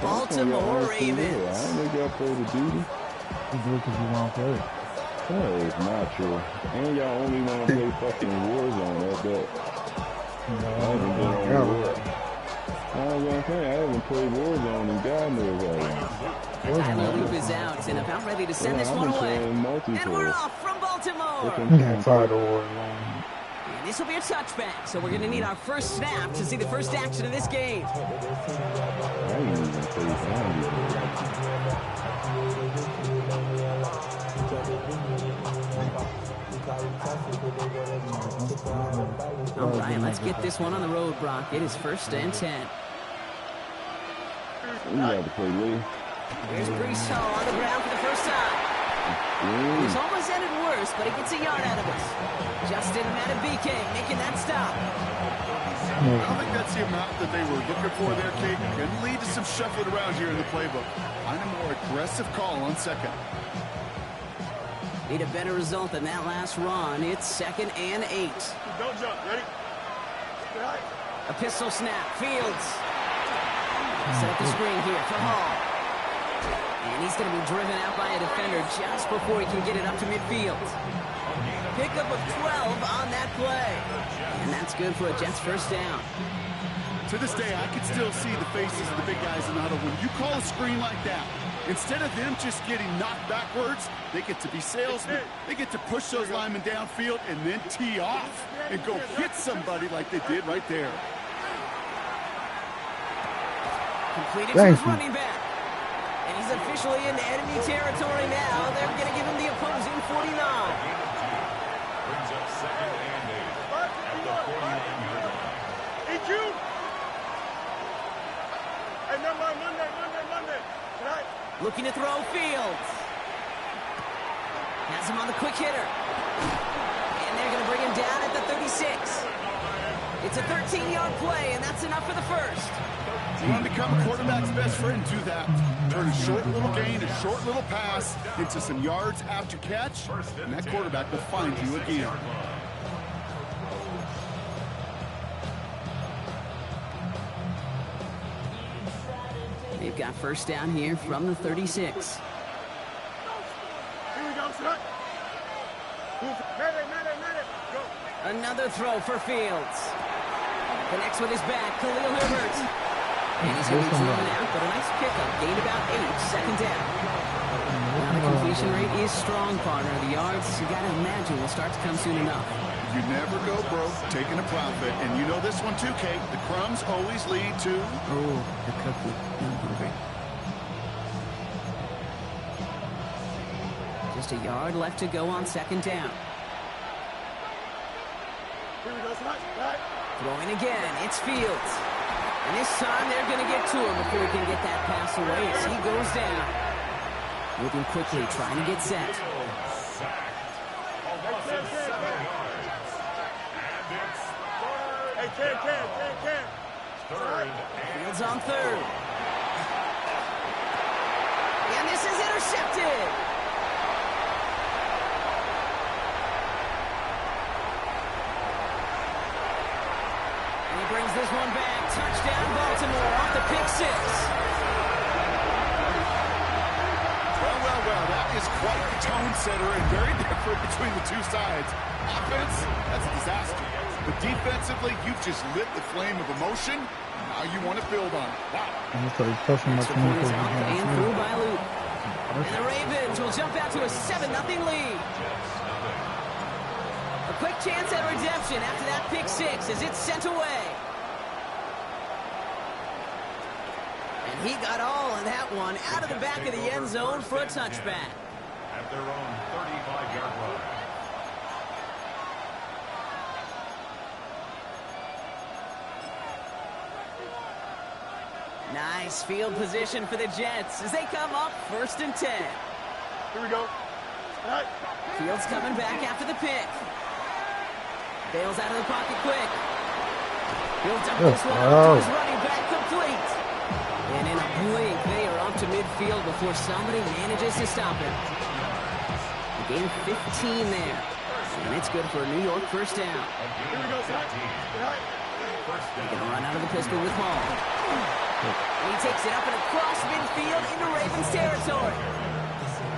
Baltimore Ravens. I don't think y'all play the duty. You do it because you want to play. That is not true. And y'all only want to play fucking Warzone at that. I haven't been on War. I was going to say, I haven't played Warzone in God knows how long. Tyler Loop is out and about ready to send this one away. And we're off from Baltimore. I'm tired of Warzone. And this will be a touchback, so we're going to need our first snap to see the first action of this game. I ain't even play Zombie. All right, let's get this one on the road, Brock. It is 1st and 10. We got to play Lee. Here's Brees Hall on the ground for the first time. He's almost ended worse, but he gets a yard out of us. Justin Matabike making that stop. I don't think that's the amount that they were looking for there, Kate. Can lead to some shuffling around here in the playbook. Find a more aggressive call on second. Need a better result than that last run. It's 2nd and 8. Don't jump. Ready? A pistol snap. Fields. Set up the screen here for Hall. And he's going to be driven out by a defender just before he can get it up to midfield. Pickup of 12 on that play. And that's good for a Jets first down. To this day, I can still see the faces of the big guys in the huddle. When you call a screen like that, instead of them just getting knocked backwards, they get to be salesmen. They get to push those linemen downfield and then tee off and go hit somebody like they did right there. Completed to his running back. And he's officially in enemy territory now. They're going to give him the opposing 49. Brings up 2nd and 8 at the 49-yard line. Hey, June! Hey, Monday. Tonight. Looking to throw Fields. Has him on the quick hitter. And they're going to bring him down at the 36. It's a 13-yard play, and that's enough for the first. You want to become a quarterback's best friend, do that. Turn a short little gain, a short little pass into some yards after catch, and that quarterback will find you again. They've got first down here from the 36. Here we go, son. Go. Another throw for Fields. Connects with his back, Khalil Herbert. And he's going to be driven out, but a nice pickup. Gained about 8, 2nd down. Now the completion rate is strong, partner. The yards, you got to imagine, will start to come soon enough. You never go broke taking a profit, and you know this one too, Kate. The crumbs always lead to... Oh, the cookie. I'm hungry. Just a yard left to go on 2nd down. Here we go, son. Right. Throwing again, it's Fields. And this time they're going to get to him before he can get that pass away as he goes down. Moving quickly, trying to get set. Hey, Ken. Fields on 3rd. And this is intercepted. And he brings this one back. Touchdown, Baltimore, off the pick 6. Well, that is quite the tone setter and very different between the two sides. Offense, that's a disaster. But defensively, you've just lit the flame of emotion. Now you want to build on it. Wow. And through by Luke. And the Ravens will jump out to a 7-0 lead. A quick chance at redemption after that pick 6 as it's sent away. And he got all of that one out of the back of the end zone for a touchback. At their own 35-yard line. Nice field position for the Jets as they come up 1st and 10. Here we go. Right. Fields coming back after the pick. Bails out of the pocket quick. He'll dump this one out to his running back complete. And in a blink, they are up to midfield before somebody manages to stop it. A gain of 15 there. And it's good for a New York first down. Here we go, son. Right. They're going to run out of the pistol with Hall. And he takes it up and across midfield into Ravens territory.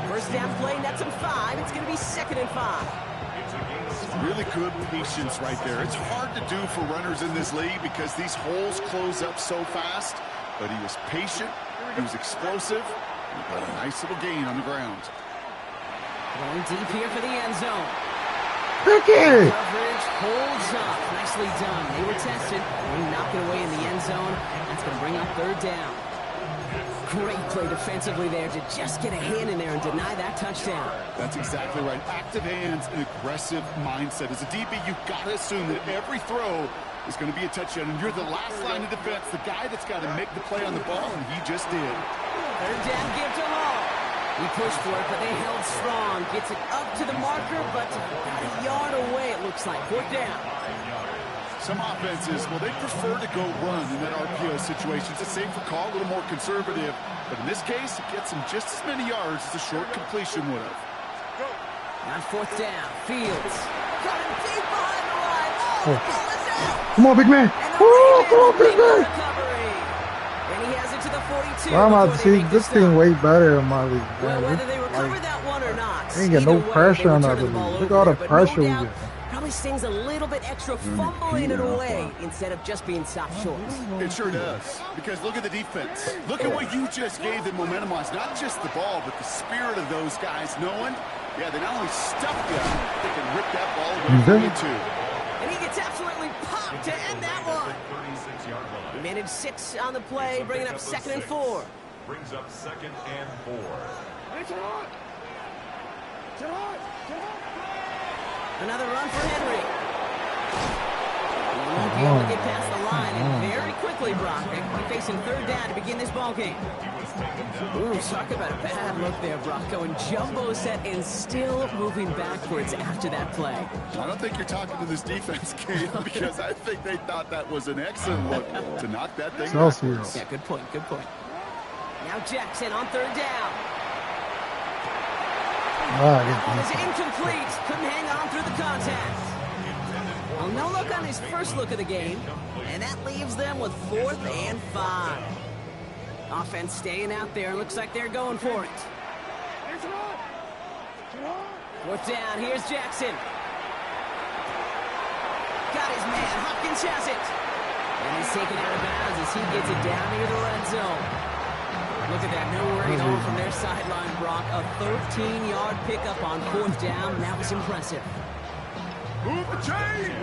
First down play, nets him 5. It's going to be 2nd and 5. Really good patience right there. It's hard to do for runners in this league because these holes close up so fast. But he was patient, he was explosive, and got a nice little gain on the ground. Going deep here for the end zone. Ricky! Coverage holds up. Nicely done. They were tested. They knock it away in the end zone. That's going to bring up 3rd down. Great play defensively there to just get a hand in there and deny that touchdown. That's exactly right. Active hands and aggressive mindset. As a DB, you've got to assume that every throw is going to be a touchdown. And you're the last line of defense, the guy that's got to make the play on the ball, and he just did. 3rd down, give to Hall. He pushed for it, but they held strong. Gets it up to the marker, but about a yard away, it looks like. 4th down. Some offenses, well, they prefer to go run in that RPO situation. It's a safer call, a little more conservative. But in this case, it gets him just as many yards as a short completion would have. On 4th down, Fields. Got him deep behind the line. Oh, the ball is out. Come on, big man. Oh, Come on, big man. And he has it to the 42. I'm about to see this thing way better in my league. Well, Man. whether they recover that one or not, Ain't get no either way, pressure on they that return the league. ball Look over all the there, but pressure no we doubt, get. probably stings a little bit extra fumbling it away instead of just being stopped short. It sure does. Because look at the defense. Look at what you just gave them momentum-wise. Not just the ball, but the spirit of those guys knowing, yeah, they not only stuffed you, they can rip that ball away from you too. And he gets absolutely popped to end that one. He managed 6 on the play, bringing up 2nd and 4. Brings up 2nd and 4. Another run for Henry. He won't be able to get past the line, and very quickly, Brock, they'll be facing 3rd down to begin this ball game. Ooh, talk about a bad look there, Brock. Going jumbo set and still moving backwards after that play. I don't think you're talking to this defense, Kate, because I think they thought that was an excellent look to knock that thing backwards. Yeah, good point, good point. Now Jackson on 3rd down. That one is incomplete. Couldn't hang on through the contact. Well, no look on his first look of the game, and that leaves them with 4th and 5. Offense staying out there. Looks like they're going for it. 4th down. Here's Jackson. Got his man. Hopkins has it. And he's taken out of bounds as he gets it down near the red zone. Look at that. No worry at all from their sideline, Brock. A 13-yard pickup on 4th down. That was impressive. Move the chains!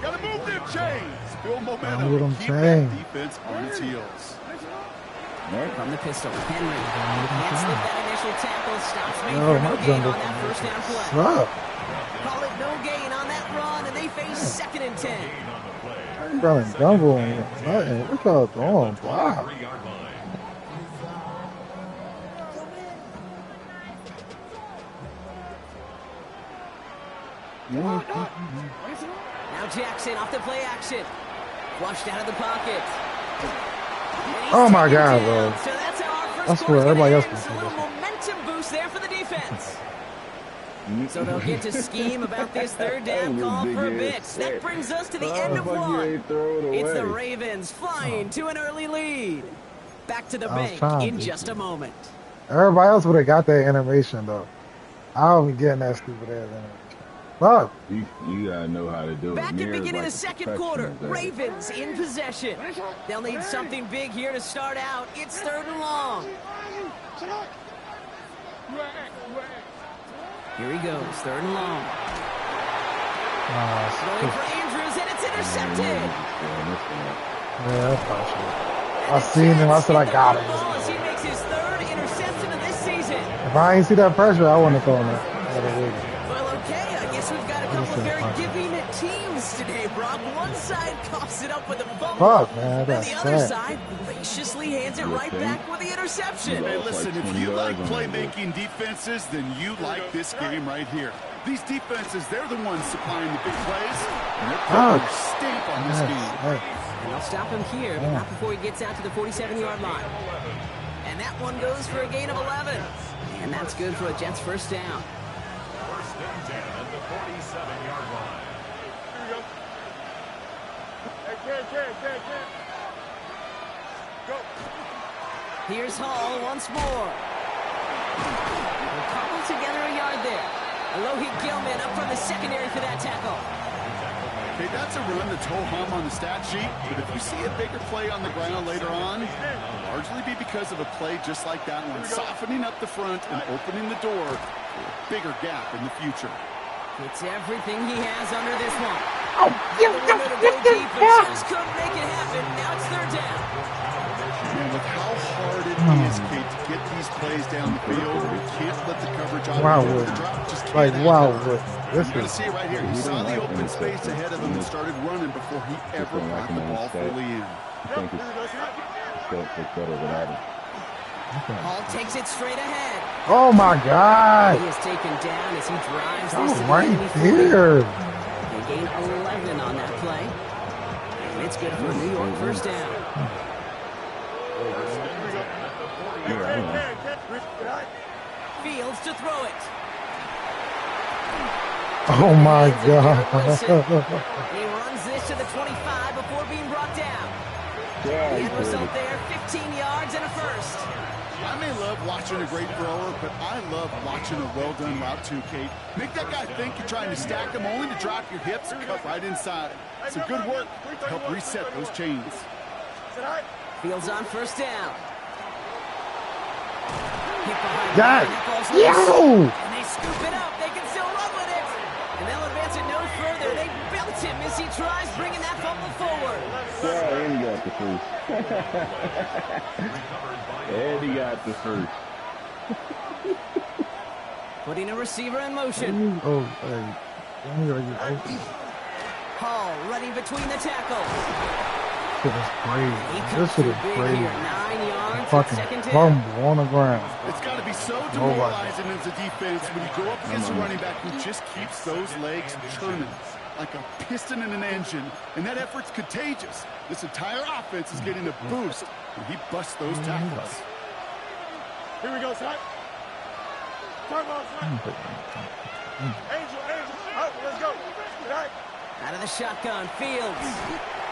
Gotta move them chains! Build momentum. Move them Keep chains. that defense on its heels. From the pistol, Henry. Can't slip that initial tackle. Stops me Oh, for no my gain jungle. on that first down play. What's up? Call it no gain on that run, and they face 2nd and 10. I ain't running double on nothing. What y'all doing? Wow. 3-yard line. Now Jackson off the play action. Flushed out of the pocket. Oh my God, bro. So that's how our first That's quarter's where everybody gonna else end. can see A little this. momentum boost there for the defense. So they'll get to scheme about this 3rd down call for a bit. That brings us to the end of one. It's the Ravens flying to an early lead. Back to the bank in just a moment. Everybody else would have got that animation, though. I don't be getting that stupid ass animation. Fuck. You gotta know how to do it. Back at the Mirror's beginning like of the second perfection quarter, there. Ravens in possession. They'll need something big here to start out. It's 3rd and long. Here he goes, 3rd and long. Going for Andrews, and it's intercepted. Yeah, that's possible. I seen him. I said I got him. As he makes his 3rd interception of this season. If I ain't see that pressure, I wouldn't have thrown that. Well, okay, I guess we've got a couple of very giving teams today, Brock. One side coughs it up with a fumble. Fuck, man, And that's the other sad. side graciously hands it right back with the interception. Hey, listen, if you like yards on that playmaking defenses, then you like this game right here. These defenses, they're the ones supplying the big plays, and they're putting their stamp on this game. And they'll stop him here, but not before he gets out to the 47-yard line. And that one goes for a gain of 11. And that's good for a Jets first down. 1st and 10 at the 47-yard line. Here we go. Hey, Ken. Go. Here's Hall once more. We'll cobble together a yard there. Alohi Gilman up from the secondary for that tackle. Okay, that's a run that's ho-hum on the stat sheet, but if you see a bigger play on the ground later on, it'll largely be because of a play just like that one, softening up the front and opening the door for a bigger gap in the future. It's everything he has under this one. Oh, you Just couldn't make it happen. Now it's third down. And with how hard it is, Kate, to get these plays down the field, we can't let the coverage out Wow, of the drop. Just can't like, happen. wow, this You're going to is see it right here. You saw the open space ahead of him and started running before he ever got the ball fully in. I think it's better without him. Hall takes it straight ahead. oh my God. He is taken down as he drives this Oh, to the right enemy 40. here. They gain 11 on that play. And it's good for a New York first down. Fields to throw it. Oh my God. He runs this to the 25 before being brought down. The end result there, 15 yards and a first. I may love watching a great thrower, but I love watching a well-done route too, Kate. Make that guy think you're trying to stack him only to drop your hips and cut right inside. Some good work to help reset those chains. Fields on first down. Hit behind God. the falls Yo. loose. And they scoop it up. They can still run with it. And they'll advance it no further. They belt him as he tries bringing that fumble forward. Yeah, and he got the first. And he got the first. Putting a receiver in motion. Oh, hey. Hall running between the tackles. This is crazy. He This comes is through big crazy. here. 9 yards. Fucking Second down. fumble on the ground. It's got to be so demoralizing as a defense when you go up against a running back who just keeps those legs churning like a piston in an engine, and that effort's contagious. This entire offense is getting a boost when he busts those tackles. Here we go, son. Turn on, son. Angel, out, let's go. Good night. Out of the shotgun, Fields.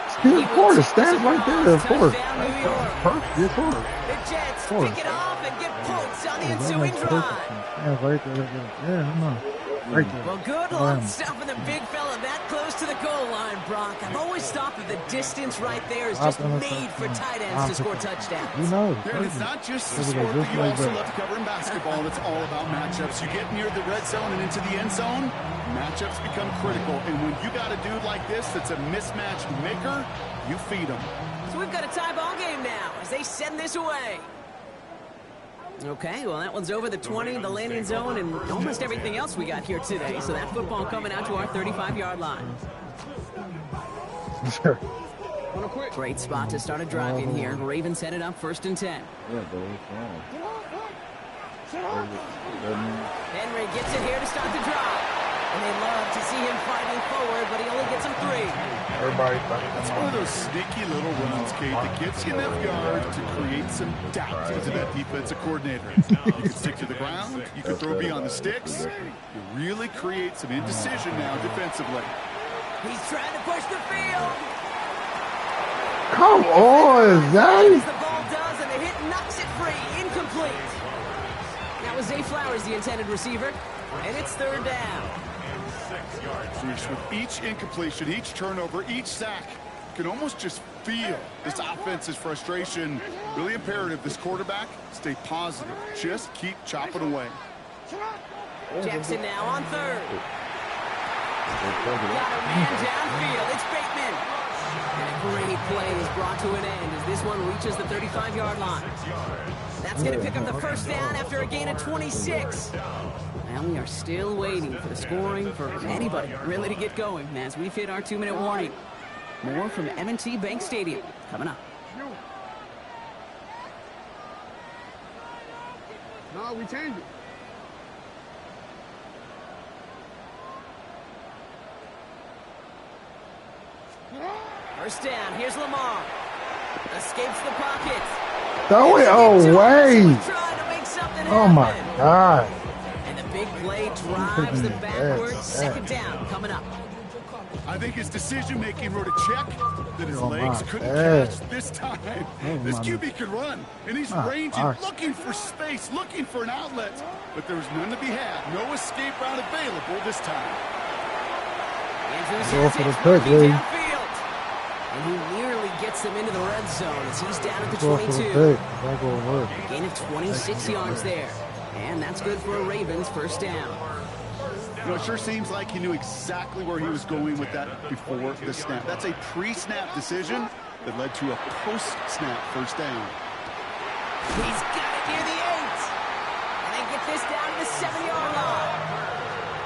Excuse me, quarter stand right there, of course. Touchdown, New York. Perfect, yes, quarter. The Jets Forward. pick it off and get points on the That ensuing makes drive. perfect. Yeah, right there. Yeah, I know. Right there. Well, good luck stopping the big fella that close to the goal line, Brock. I've always thought that the distance right there is just made for tight ends to score touchdowns. You know. And it's not just the sport that you also love to cover in basketball. It's all about matchups. You get near the red zone and into the end zone, matchups become critical. And when you got a dude like this that's a mismatch maker, you feed him. So we've got a tie ball game now as they send this away. Okay, well, that one's over the 20, the landing zone, and almost everything else we got here today. So that football coming out to our 35-yard line. Sure. Great spot to start a drive in here. Ravens headed up 1st and 10. Yeah, but it's wrong. Henry gets it here to start the drive. And they love to see him fighting forward, but he only gets him 3. Everybody. It's one of those sneaky little runs, Kate, that gets you enough yards to create some doubt into that defensive coordinator. You can stick to the ground. You can throw beyond the sticks. You really create some indecision now defensively. He's trying to push the field. Come on, As Zay. the ball does, and the hit knocks it free. Incomplete. That was Zay Flowers, the intended receiver. And it's 3rd down. With each incompletion, each turnover, each sack, you can almost just feel this offense's frustration. Really imperative this quarterback stay positive. Just keep chopping away. Jackson now on 3rd. Got a man downfield. It's Bateman. And a great play is brought to an end as this one reaches the 35-yard line. That's going to pick up the first down after a gain of 26. And we are still waiting for the scoring for anybody really to get going as we've hit our 2-minute warning. More from M&T Bank Stadium coming up. No, we changed it. First down. Here's Lamar. Escapes the pocket. Throw it away. Trying to make something Oh my happen. God. And the big play drives them backwards. 2nd down coming up. I think his decision-making wrote a check that his Oh, legs my couldn't God. catch this time. Oh, This my QB can run, and he's My ranging, gosh. looking for space, looking for an outlet. But there was none to be had. No escape route available this time. Andrews Go has for the it, pick, working baby. downfield. And he nearly gets them into the red zone as he's down at the Go for the 22. pick. That go work. Gain of 26 yards there. And that's good for a Ravens first down. You know, it sure seems like he knew exactly where he was going with that before the snap. That's a pre-snap decision that led to a post-snap first down. He's got it near the 8. And they get this down to the 7-yard line.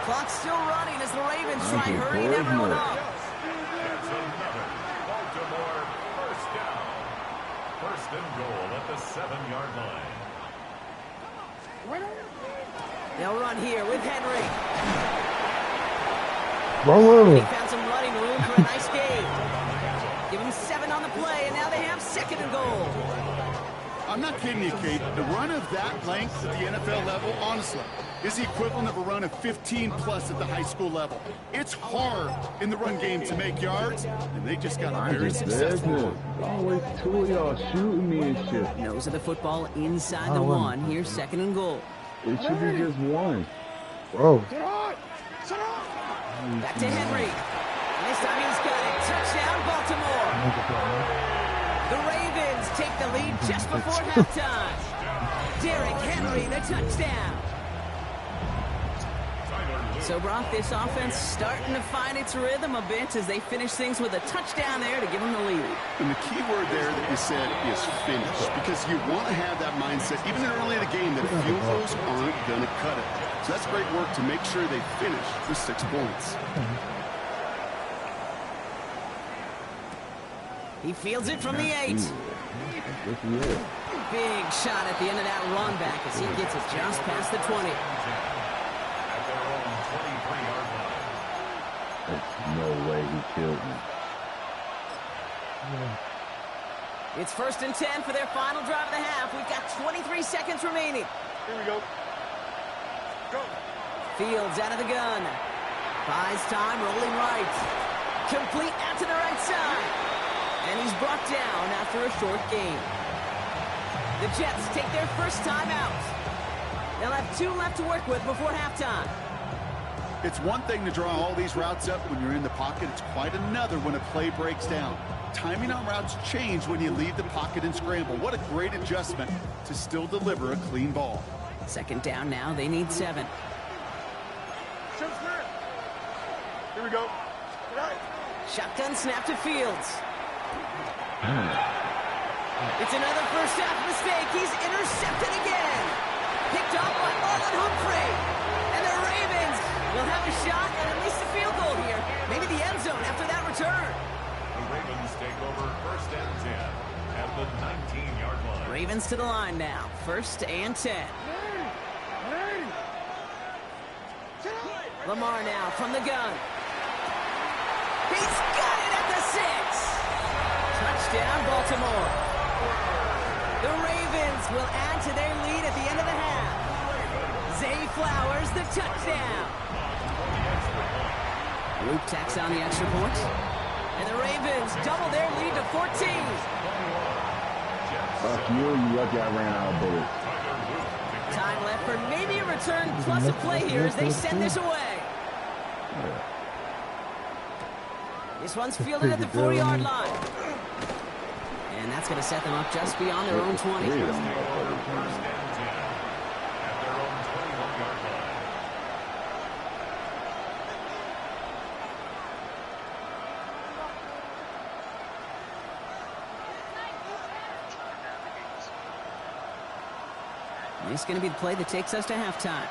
Clock's still running as the Ravens try hurrying everyone up. It's another Baltimore first down. First and goal at the 7-yard line. They'll run here with Henry. Roll He over. found some running room for a nice gain. Give him 7 on the play, and now they have second and goal. I'm not kidding you, Kate. The run of that length at the NFL level, honestly, is the equivalent of a run of 15-plus at the high school level. It's hard in the run game to make yards, and they just got a very successful one. Always two of y'all shooting me and shit. Nose of the football inside the Oh, wow. 1. Here's second and goal. It should be just one. Whoa. Back to Henry. And this time he's got it. Touchdown, Baltimore. The Ravens take the lead just before halftime. Derrick Henry, the touchdown. So, Brock, this offense starting to find its rhythm a bit as they finish things with a touchdown there to give them the lead. And the key word there that you said is finish, because you want to have that mindset, even early in the game, that field goals aren't going to cut it. So that's great work to make sure they finish with 6 points. He fields it from the 8. Big shot at the end of that run back as he gets it just past the 20. At their own 23-yard line. There's no way he killed me. It's first and 10 for their final drive of the half. We've got 23 seconds remaining. Here we go. Go. Fields out of the gun. Buys time, rolling right. Complete out to the right side. And he's brought down after a short gain. The Jets take their first time out. They'll have 2 left to work with before halftime. It's one thing to draw all these routes up when you're in the pocket. It's quite another when a play breaks down. Timing on routes change when you leave the pocket and scramble. What a great adjustment to still deliver a clean ball. Second down now. They need 7. Shoot clear. Here we go. Right. Shotgun snap to Fields. It's another first half mistake. He's intercepted again. Picked off by Marlon Humphrey. And the Ravens will have a shot at least a field goal here. Maybe the end zone after that return. The Ravens take over first and 10 at the 19-yard line. Ravens to the line now. First and 10. Lamar now from the gun. He's got it at the 6. Touchdown, Baltimore. The Ravens will add to their lead at the end of the half. Zay Flowers, the touchdown. Luke tacks on the extra point. And the Ravens double their lead to 14. Fuck you, you lucky I ran out of bullets. Time left for maybe a return plus a play here as they send this away. This one's fielded at the 4-yard line. And that's going to set them up just beyond their own 20. First and 10 at their own 21-yard line. This is going to be the play that takes us to halftime.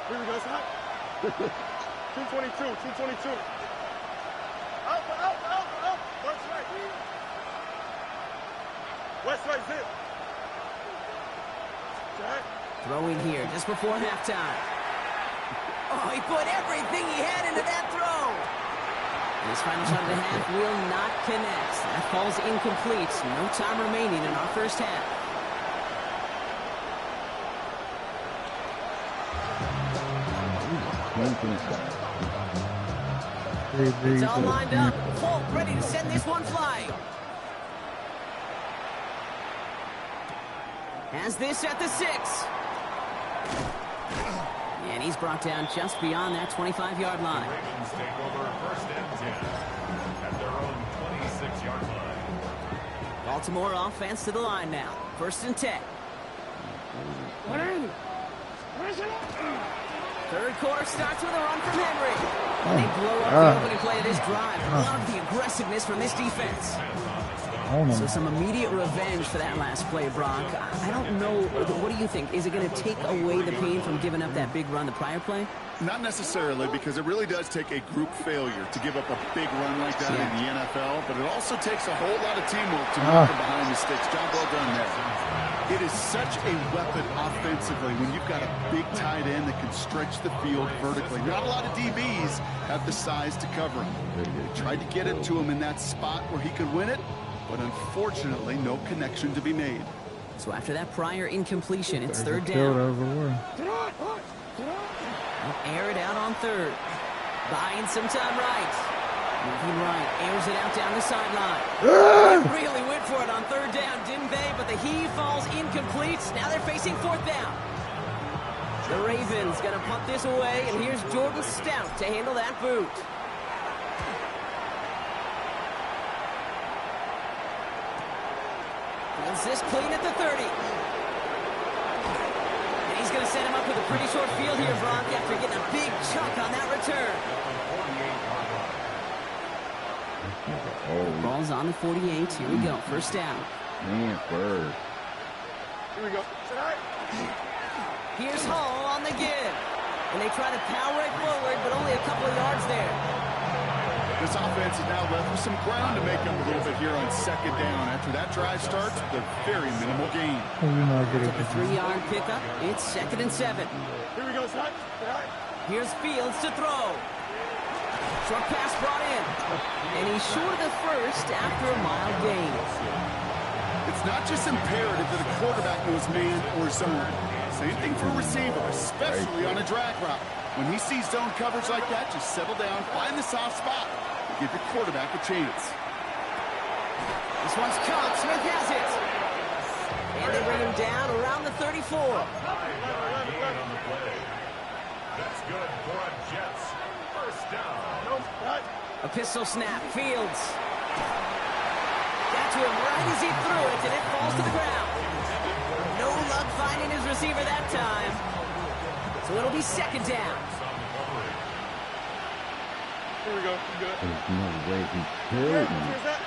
Here we go, son. 222, 222. Out. West right. West right, zip. Jack. Throwing here just before halftime. Oh, he put everything he had into that throw. And his final shot of the half will not connect. That falls incomplete. No time remaining in our first half. It's all lined up. Folk ready to send this one flying. Has this at the 6. And he's brought down just beyond that 25-yard line. Ravens take over 1st and 10 at their own 26-yard line. Baltimore offense to the line now. 1st and 10. Third quarter starts with a run from Henry. And they blow up the opening play of this drive. Love the aggressiveness from this defense. So some immediate revenge for that last play, Brock. I don't know. What do you think? Is it going to take away the pain from giving up that big run the prior play? Not necessarily, because it really does take a group failure to give up a big run like that in the NFL, but it also takes a whole lot of teamwork to move from behind the sticks. Job well done there. It is such a weapon offensively when you've got a big tight end that can stretch the field vertically. Not a lot of DBs have the size to cover him. They tried to get it to him in that spot where he could win it, but unfortunately, no connection to be made. So after that prior incompletion, it's 3rd down. Air it out on 3rd. Buying some time right. Moving right. Airs it out down the sideline. They really went for it on 3rd down, didn't they? But the heave falls incomplete. Now they're facing 4th down. The Ravens going to punt this away, and here's Jordan Stout to handle that boot. Is this clean at the 30? And he's going to set him up with a pretty short field here, Brock, after getting a big chunk on that return. Ball's on the 48. Here we go. 1st down. Man, bird. Here we go. Here's Hall on the give. And they try to power it forward, but only a couple of yards there. This offense is now left with some ground to make up a little bit here on 2nd down. After that drive starts, with a very minimal gain. Took a 3-yard pickup. It's 2nd and 7. Here we go, son. Here's Fields to throw. Short pass brought in. And he's short of the 1st after a mild gain. It's not just imperative that a quarterback knows man or zone. Same thing for a receiver, especially on a drag route. When he sees zone coverage like that, just settle down, find the soft spot, and give your quarterback a chance. This one's caught. Smith has it. And they bring him down around the 34. That's good for a Jets 1st down. A pistol snap. Fields. Got to him right as he threw it, and it falls to the ground. No luck finding his receiver that time. So it'll be 2nd down. Here we go. Good. There's no way he killed me. Here's that.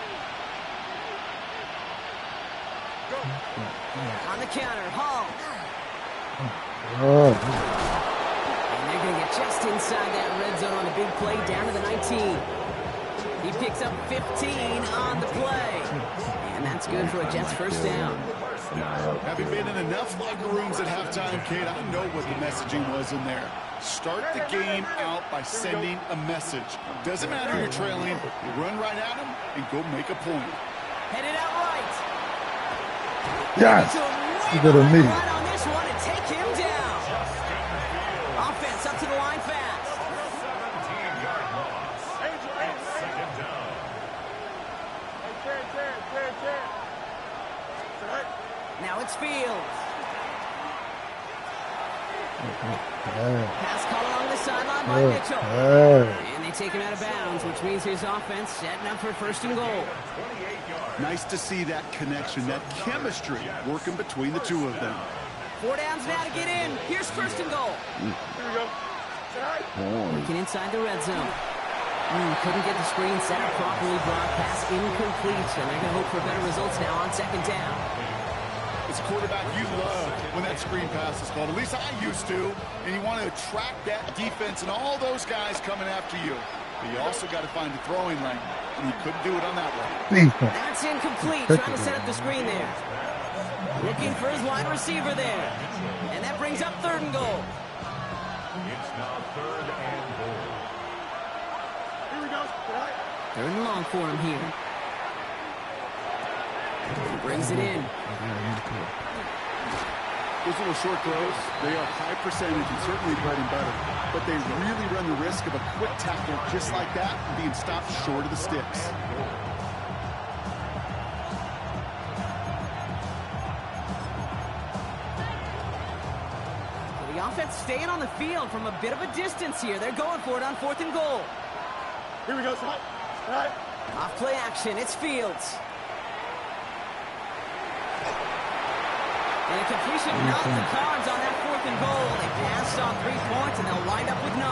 On the counter, Hall. And they're going to get just inside that red zone on a big play down to the 19. He picks up 15 on the play. And that's good for a Jets 1st down. Having been in enough locker rooms at halftime, Kate, I know what the messaging was in there. Start the game out by sending a message. Doesn't matter you're trailing, you run right at him and go make a point. Headed out right. Yes. Right Good on me. Right on this one and take him down. Offense up to the line fast. 17-yard loss. It's 2nd down. Now it's Fields. Pass call along the sideline by Mitchell. And they take him out of bounds, which means his offense setting up for 1st and goal. Nice to see that connection, that chemistry working between the two of them. 4 downs now to get in. Here's 1st and goal. Here we go. Looking inside the red zone. Couldn't get the screen set up properly. Brock pass incomplete. And they're going to hope for better results now on 2nd down. As a quarterback, you love when that screen pass is called. At least I used to. And you want to attract that defense and all those guys coming after you. But you also got to find the throwing lane. And he couldn't do it on that one. That's incomplete. Trying to set up the screen there. Looking for his wide receiver there. And that brings up 3rd and goal. It's now 3rd and goal. Here we go. 3rd and long for him here. He brings it in. Those little short throws, they are high percentage and certainly bread and butter. But they really run the risk of a quick tackle just like that and being stopped short of the sticks. The offense staying on the field from a bit of a distance here. They're going for it on 4th and goal. Here we go, son. Right. Off play action, it's Fields. And a completion not the cards on that 4th and goal. They passed on 3 points and they'll wind up with 9.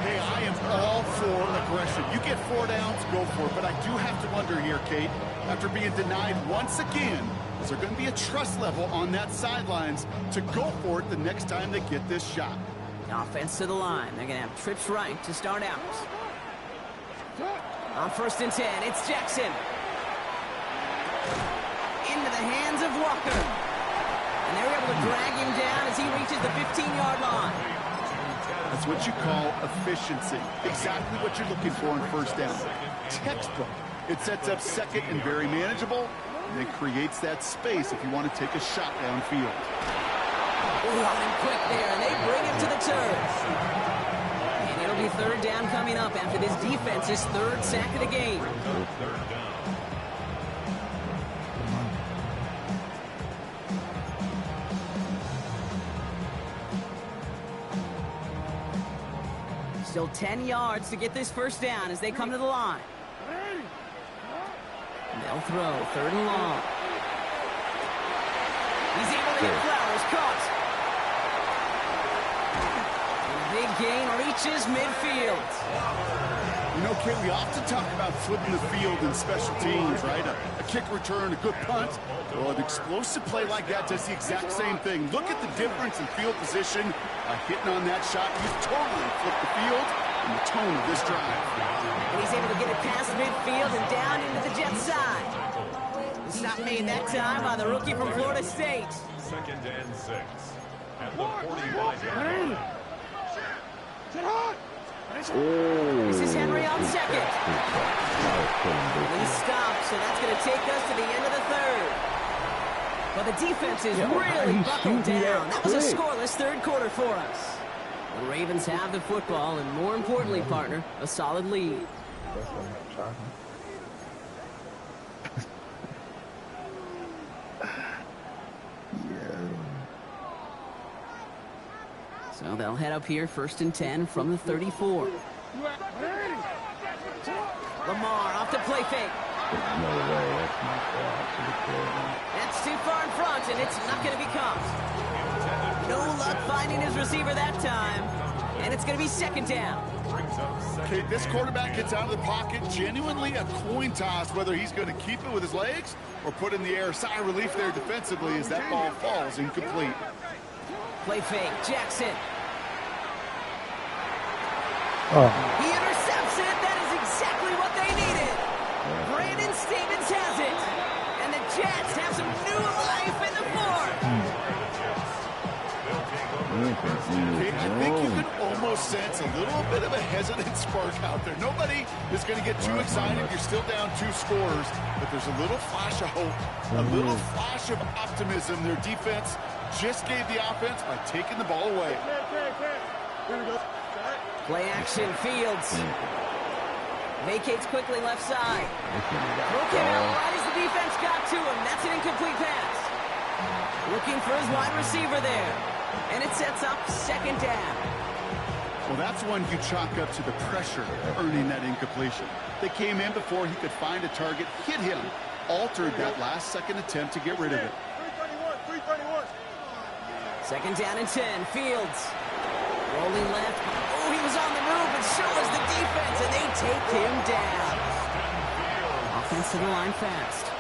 Hey, I am all for aggression. You get 4 downs, go for it. But I do have to wonder here, Kate, after being denied once again, is there going to be a trust level on that sidelines to go for it the next time they get this shot? Offense to the line. They're going to have trips right to start out. On 1st and 10, it's Jackson. Into the hands of Walker. And they're able to drag him down as he reaches the 15-yard line. That's what you call efficiency. Exactly what you're looking for on 1st down. Textbook. It sets up 2nd and very manageable, and it creates that space if you want to take a shot downfield. Running quick there, and they bring him to the turf. And it'll be 3rd down coming up after this defense's 3rd sack of the game. Still 10 yards to get this 1st down as they come to the line. They'll throw 3rd and long. He's able to get Flowers caught. And a big gain reaches midfield. You know, Kate, we often talk about flipping the field in special teams, right? A kick return, a good punt. Well, an explosive play like that does the exact same thing. Look at the difference in field position. Hitting on that shot, he's totally flipped the field and the tone of this drive. And he's able to get it past midfield and down into the Jets side. The stop made that time by the rookie from Florida State. 2nd and 6. At the 45-yard line. This is Henry on 2nd. He stopped, so that's going to take us to the end of the 3rd. But the defense is really buckled down. That was a scoreless 3rd quarter for us. The Ravens have the football, and more importantly, partner, a solid lead. So they'll head up here 1st and 10 from the 34. Lamar off the play fake. No way, that's not fair. That's too far in front, and it's not going to be caught. No luck finding his receiver that time, and it's going to be 2nd down. Okay, this quarterback gets out of the pocket, genuinely a coin toss whether he's going to keep it with his legs or put in the air. Sigh of relief there defensively as that ball falls incomplete. Play fake, Jackson. Oh. He intercepts it. That is exactly what they needed. Brandon Stevens has it. And the Jets have some new life in the 4th. Okay, I think you can almost sense a little bit of a hesitant spark out there. Nobody is going to get too excited. You're still down 2 scores, but there's a little flash of hope, a little flash of optimism. Their defense just gave the offense by taking the ball away. Here we go. Play action, Fields. Vacates quickly left side. Throw came out right as the defense got to him. That's an incomplete pass. Looking for his wide receiver there. And it sets up 2nd down. Well, that's one you chalk up to the pressure earning that incompletion. They came in before he could find a target, hit him, altered that last-second attempt to get rid of it. 331. 2nd down and 10. Fields. Rolling left. Oh, he was on the move, and so was the defense, and they take him down. Offense to the line fast.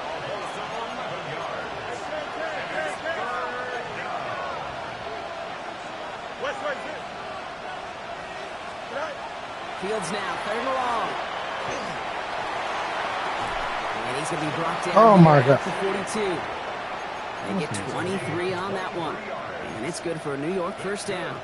Fields now, 3rd and long. And he's going to be brought down. Oh, my God. To 42. They get 23 on that one. And it's good for a New York 1st down.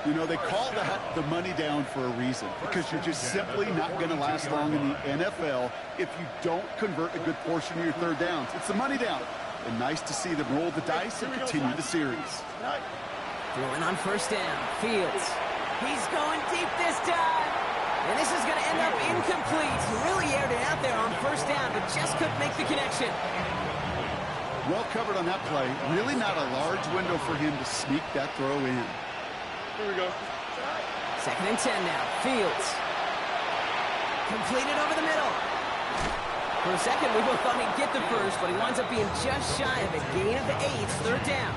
You know, they call that the money down for a reason, because you're just simply not going to last long in the NFL if you don't convert a good portion of your 3rd downs. It's the money down. And nice to see them roll the dice and continue the series. Throwing on first down. Fields. He's going deep this time. And this is going to end up incomplete. He really aired it out there on first down, but just couldn't make the connection. Well covered on that play. Really not a large window for him to sneak that throw in. Here we go. 2nd and 10 now. Fields. Completed over the middle. For a second, we both thought he'd get the first, but he winds up being just shy of a gain of 8, 3rd down.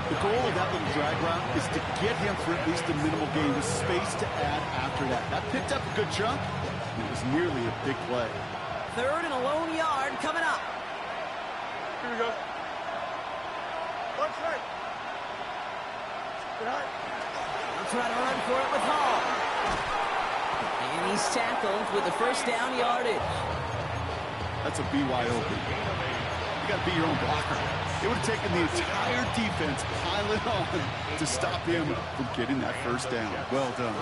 The goal of that little drag route is to get him for at least a minimal gain with space to add after that. That picked up a good chunk, and it was nearly a big play. 3rd and a lone yard coming up. Here we go. One straight. Right. I'll try to run for it with Hall. And he's tackled with the first down yardage. That's a BYOB. You got to be your own blocker. It would have taken the entire defense piling on to stop him from getting that first down. Well done.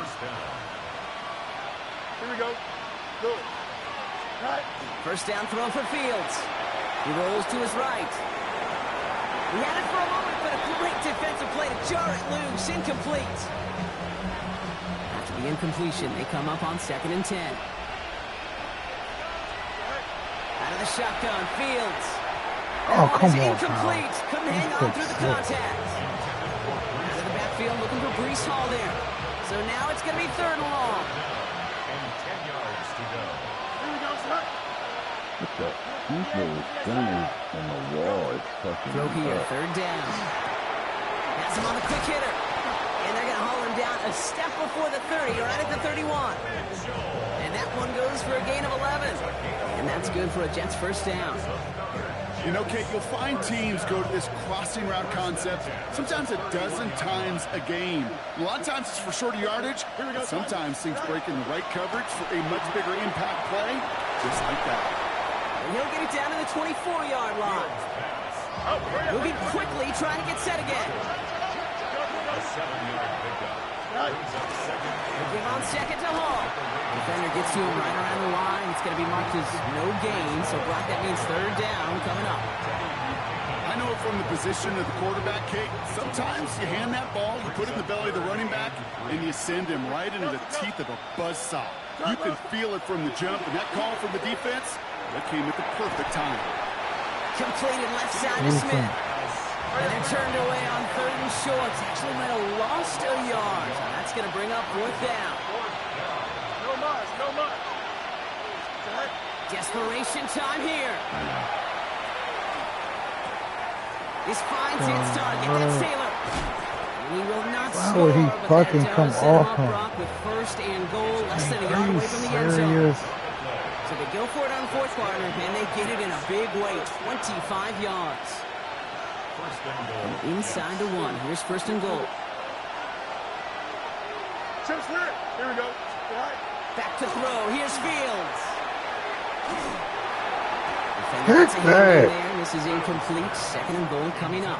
Here we go. Good. Right. First down throw for Fields. He rolls to his right. He had it for a moment, but a great defensive play to jar it loose. Incomplete. After the incompletion, they come up on 2nd and 10. Out of the shotgun, Fields. Oh, come on, incomplete. Kyle. Couldn't hang on through the contact. Out of the backfield, looking for Breece Hall there. So now it's going to be 3rd and long. And 10 yards to go. Here we go, son. What's that? These little gunners on the wall. It's fucking Throw here, nuts. 3rd down. Has him on the quick hitter. And they're going to haul him down a step before the 30, right at the 31. And that one goes for a gain of 11. And that's good for a Jets first down. You know, Kate, you'll find teams go to this crossing route concept sometimes a dozen times a game. A lot of times it's for shorter yardage. Sometimes things break in the right coverage for a much bigger impact play, just like that. And he'll get it down to the 24-yard line. Moving quickly, trying to get set again. A 7-yard pickup. Brings up second. They give on second to Hall. Defender gets to him right around the line. It's going to be marked as no gain, so Brock, that means 3rd down coming up. I know from the position of the quarterback, Kate, sometimes you hand that ball, you put it in the belly of the running back, and you send him right into the teeth of a buzzsaw. You can feel it from the jump, and that call from the defense, that came at the perfect time. Completed left side to Smith. And they're turned away on 3rd and short. Actually might have lost a yard. And that's going to bring up 4th down. No much, no much. Desperation time here. This finds its target. That's Taylor. And he will not Why score, would he but fucking that come does set him off up, him? Brock, with 1st and goal, less than a Are yard you away from the end zone. serious? So they go for it on 4th quarter, and they get it in a big way, 25 yards. First and goal. Inside the 1. Here's 1st and goal. Chip Smith. Here we go. Right. Back to throw. Here's Fields. Heck that. This is incomplete. 2nd and goal coming up.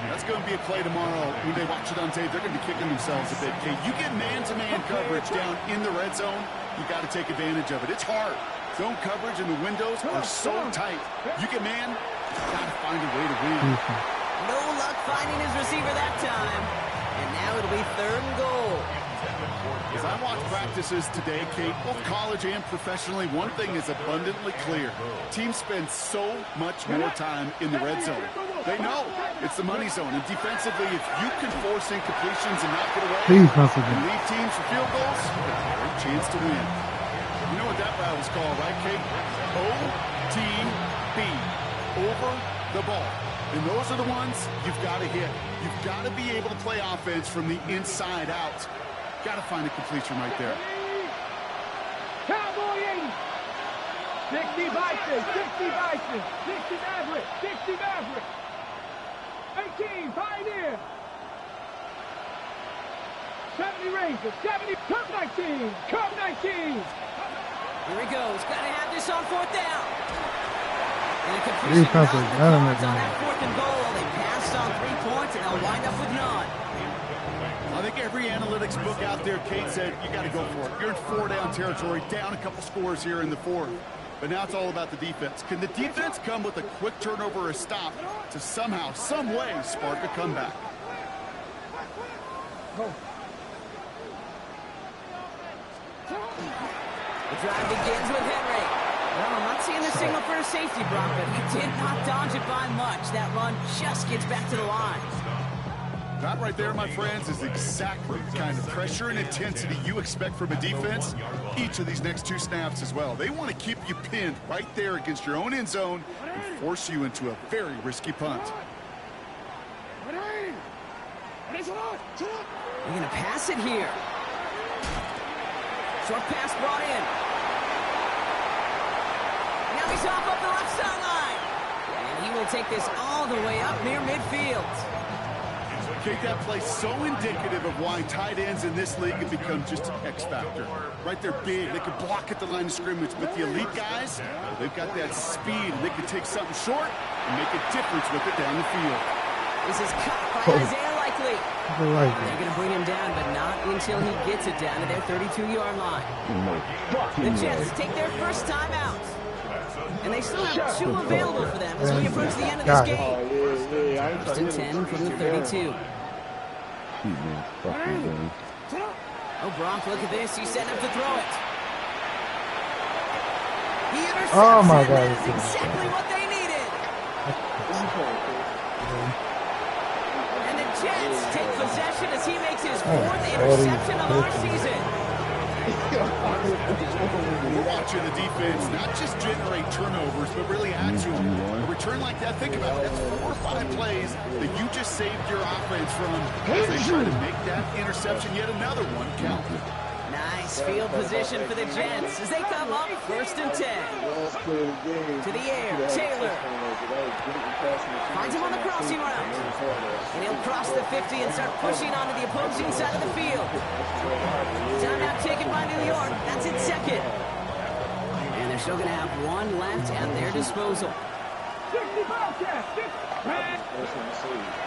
That's going to be a play tomorrow. When they watch it on tape, they're going to be kicking themselves a bit. Kate, you get man-to-man coverage down in the red zone, you got to take advantage of it. It's hard. Zone coverage and the windows are so tight. You get man, got to find a way to win. No luck finding his receiver that time. And now it'll be 3rd and goal. As I watch practices today, Kate, both college and professionally, one thing is abundantly clear. Teams spend so much more time in the red zone. They know it's the money zone. And defensively, if you can force incompletions and knock it away and leave teams for field goals, you have a great chance to win. You know what that route was called, right, Kate? OTB. Over the ball. And those are the ones you've got to hit. You've got to be able to play offense from the inside out. Got to find a completion right there. Cowboy 80. 60 Bison, 60 Bison, 60 Maverick, 60 Maverick. 18 Pioneer. 70 Ranger, 70 Cub 19, Cub 19. Here he goes. Got to have this on 4th down. And a completion Defensive not gun the in cards the on game. that 4th and goal. They passed on 3 points, and they'll wind up with none. I think every analytics book out there, Kate, said you got to go for it. You're in 4-down territory, down a couple scores here in the 4th. But now it's all about the defense. Can the defense come with a quick turnover or a stop to somehow, some way, spark a comeback? The drive begins with Henry. Well, I'm not seeing the signal for a safety, Brock, but he did not dodge it by much. That run just gets back to the line. That right there, my friends, is exactly the kind of pressure and intensity you expect from a defense each of these next 2 snaps as well. They want to keep you pinned right there against your own end zone and force you into a very risky punt. They're going to pass it here. Short pass brought in. Now he's off up the left sideline. And he will take this all the way up near midfield. Kate, that play so indicative of why tight ends in this league have become just an X factor. Right, they're big, they can block at the line of scrimmage, but the elite guys, they've got that speed, and they can take something short and make a difference with it down the field. This is caught by Isaiah Likely. They're going to bring him down, but not until he gets it down to their 32-yard line. The Jets take their first time out. And they still have 2 available for them as we approach the end of this game. First and 10 from the 32. Oh, Brock, look at this. He's setting up to throw it. He intercepts Oh, my it. God. That is exactly what they needed. And the Jets take possession as he makes his 4th interception of our season. We're watching the defense not just generate turnovers, but really add to them. A return like that, think about it, that's 4 or 5 plays that you just saved your offense from as they try to make that interception, yet another one count. Nice field position for the Jets as they come up first and 10. To the air, Taylor. Finds him on the crossing route. And he'll cross the 50 and start pushing onto the opposing side of the field. Timeout taken by New York. That's its 2nd. And they're still going to have 1 left at their disposal.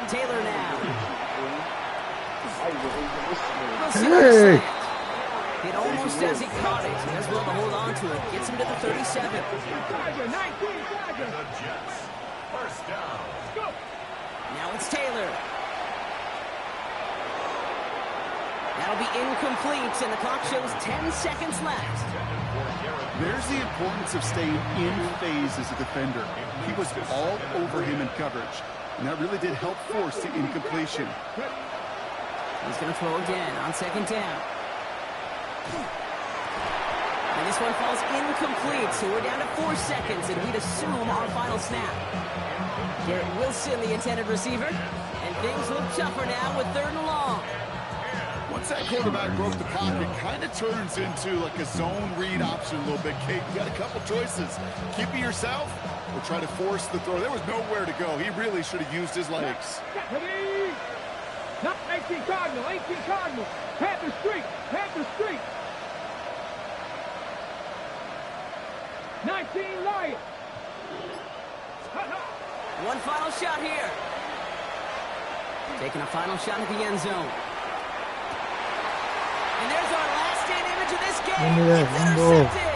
Taylor now. Hey! It almost as he caught it. He does well to hold on to it. Gets him to the 37. The Jets. First down. Now it's Taylor. That'll be incomplete, and the clock shows 10 seconds left. There's the importance of staying in phase as a defender. He was all over him in coverage, and that really did help force the incompletion. He's going to throw again on 2nd down. And this one falls incomplete, so we're down to 4 seconds, and we'd assume our final snap. Garrett Wilson, the intended receiver, and things look tougher now with 3rd and long. Once that quarterback broke the pocket, kind of turns into like a zone read option a little bit. Kate, you got a couple choices. Keep it yourself or try to force the throw. There was nowhere to go. He really should have used his legs. 18 Cardinal, 18 Cardinal. Panther Street, Panther Street. 19 Lions. One final shot here. Taking a final shot at the end zone. And there's our last stand image of this game. It's intercepted.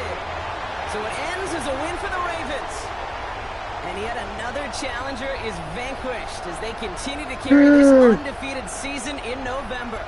So it ends as a win for the Ravens. And yet another challenger is vanquished as they continue to carry this undefeated season in November.